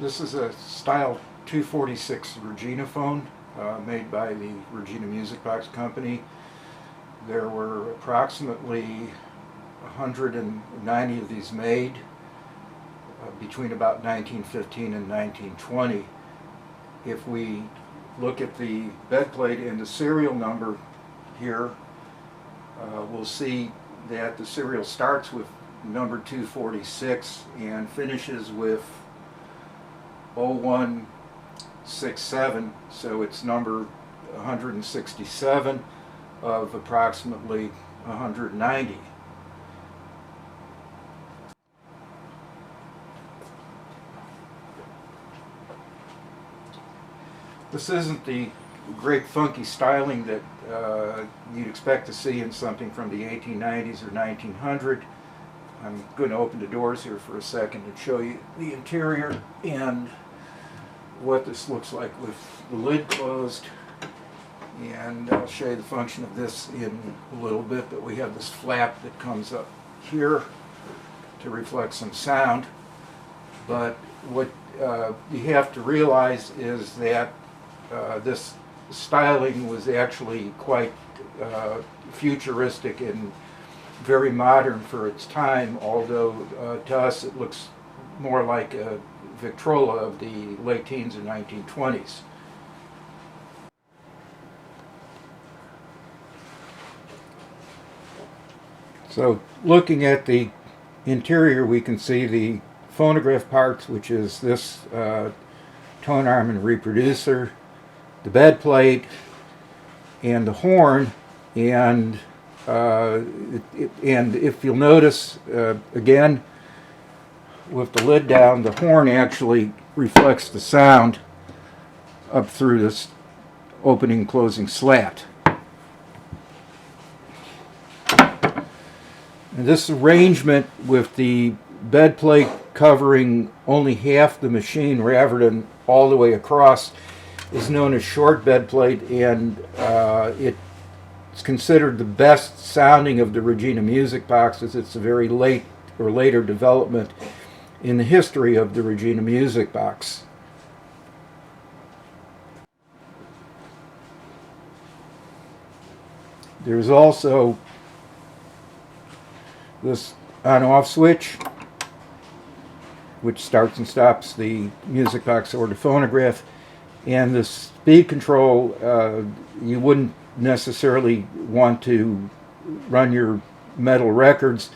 This is a style 246 Reginaphone made by the Regina Music Box Company. There were approximately 190 of these made between about 1915 and 1920. If we look at the bed plate and the serial number here, we'll see that the serial starts with number 246 and finishes with 0167, so it's number 167 of approximately 190. This isn't the great funky styling that you'd expect to see in something from the 1890s or 1900. I'm going to open the doors here for a second and show you the interior and what this looks like with the lid closed. And I'll show you the function of this in a little bit, but we have this flap that comes up here to reflect some sound. But what you have to realize is that this styling was actually quite futuristic and very modern for its time, although to us it looks more like a Victrola of the late teens and 1920s. So looking at the interior, we can see the phonograph parts, which is this tone arm and reproducer, the bed plate, and the horn. And if you'll notice, again, with the lid down, the horn actually reflects the sound up through this opening and closing slat. And this arrangement with the bed plate covering only half the machine rather than all the way across is known as short bed plate, and it's considered the best sounding of the Regina music boxes. It's a very late or later development in the history of the Regina music box. There's also this on-off switch, which starts and stops the music box or the phonograph. And the speed control, you wouldn't necessarily want to run your metal records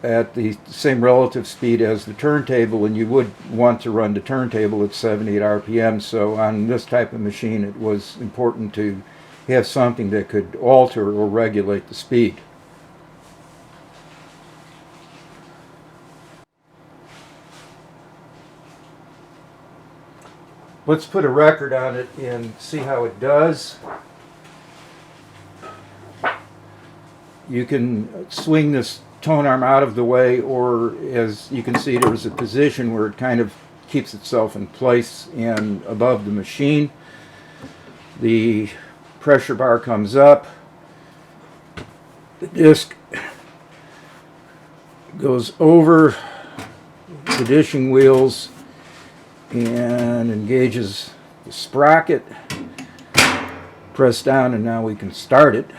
at the same relative speed as the turntable, and you would want to run the turntable at 78 RPM. So on this type of machine, it was important to have something that could alter or regulate the speed. Let's put a record on it and see how it does. You can swing this tone arm out of the way, or as you can see, there's a position where it kind of keeps itself in place and above the machine. The pressure bar comes up. The disc goes over the dishing wheels and engages the sprocket. Press down and now we can start it.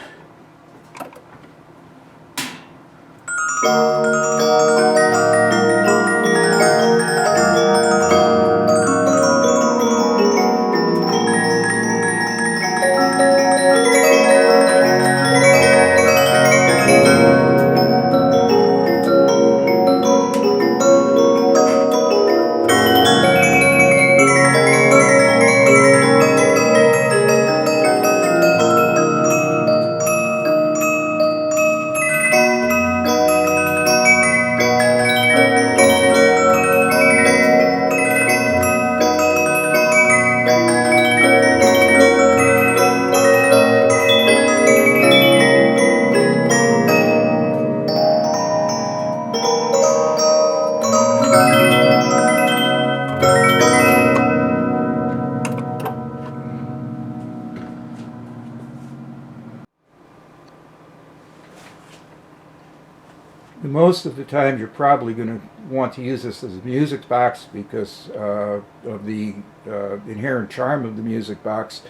Most of the time you're probably going to want to use this as a music box because of the inherent charm of the music box.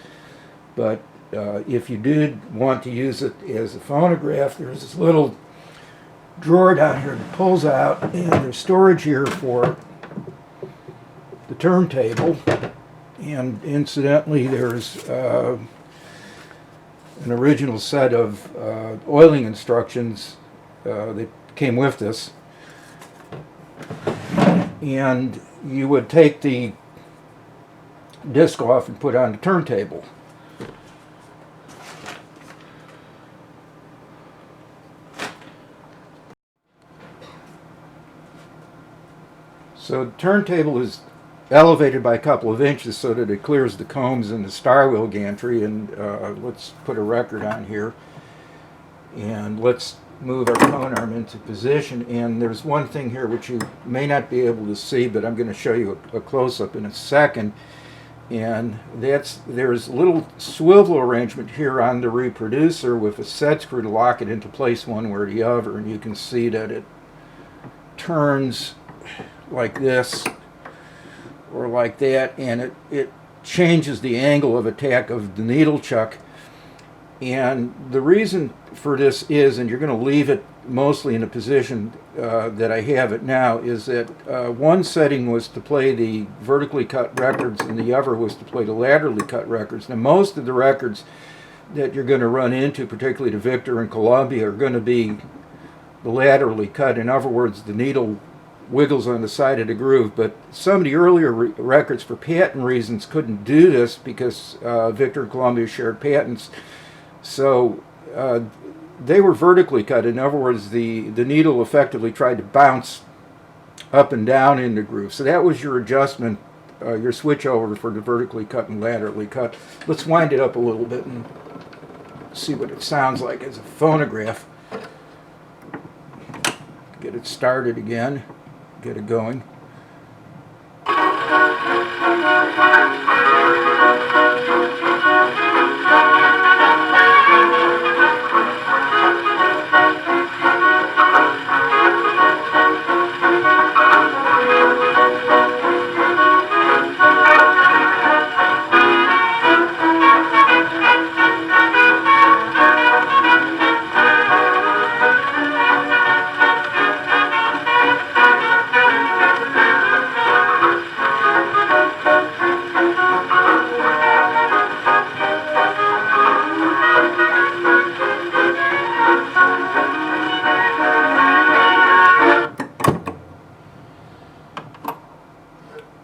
But if you did want to use it as a phonograph, there's this little drawer down here that pulls out, and there's storage here for the turntable. And incidentally, there's an original set of oiling instructions that came with this. And you would take the disc off and put it on the turntable. So the turntable is elevated by a couple of inches so that it clears the combs and the star wheel gantry. And let's put a record on here. And let's move our tone arm into position. And there's one thing here which you may not be able to see, but I'm going to show you a close-up in a second. And there's a little swivel arrangement here on the reproducer with a set screw to lock it into place one way or the other. And you can see that it turns like this or like that, and it changes the angle of attack of the needle chuck. And the reason for this is, and you're going to leave it mostly in the position that I have it now, is that one setting was to play the vertically cut records and the other was to play the laterally cut records. Now most of the records that you're going to run into, particularly the Victor and Columbia, are going to be the laterally cut. In other words, the needle wiggles on the side of the groove. But some of the earlier records, for patent reasons, couldn't do this because Victor and Columbia shared patents. So they were vertically cut. In other words, the needle effectively tried to bounce up and down in the groove. So that was your adjustment, your switch over for the vertically cut and laterally cut. Let's wind it up a little bit and see what it sounds like as a phonograph. Get it started again. Get it going.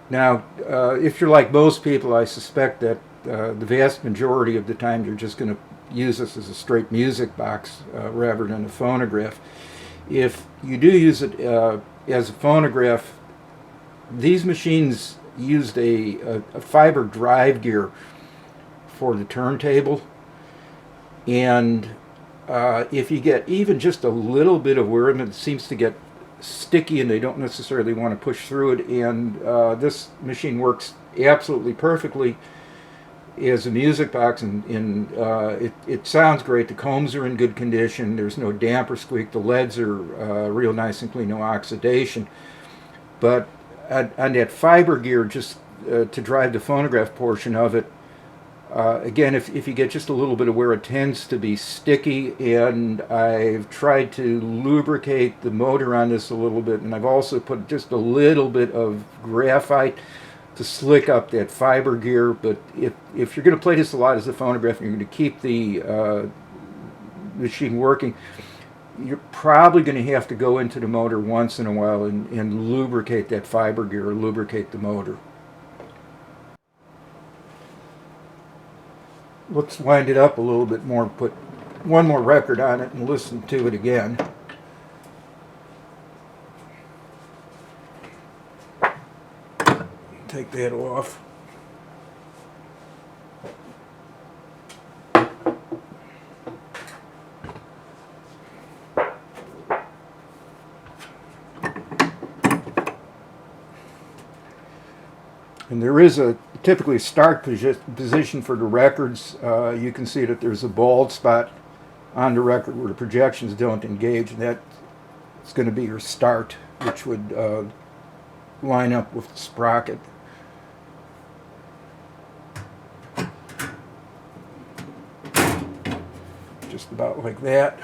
Now, if you're like most people, I suspect that the vast majority of the time you're just going to use this as a straight music box rather than a phonograph. If you do use it as a phonograph, these machines used a fiber drive gear for the turntable. And if you get even just a little bit of wear, it seems to get sticky and they don't necessarily want to push through it. And this machine works absolutely perfectly as a music box, and it sounds great. The combs are in good condition. There's no damp or squeak. The leads are real nice and clean, no oxidation. But on that fiber gear, just to drive the phonograph portion of it, again, if you get just a little bit of wear, it tends to be sticky, and I've tried to lubricate the motor on this a little bit, and I've also put just a little bit of graphite to slick up that fiber gear. But if you're going to play this a lot as a phonograph and you're going to keep the machine working, you're probably going to have to go into the motor once in a while and lubricate that fiber gear or lubricate the motor. Let's wind it up a little bit more, put one more record on it and listen to it again. Take that off. And there is typically a start position for the records. You can see that there's a bald spot on the record where the projections don't engage, and that It's going to be her start, which would line up with the sprocket. Just about like that.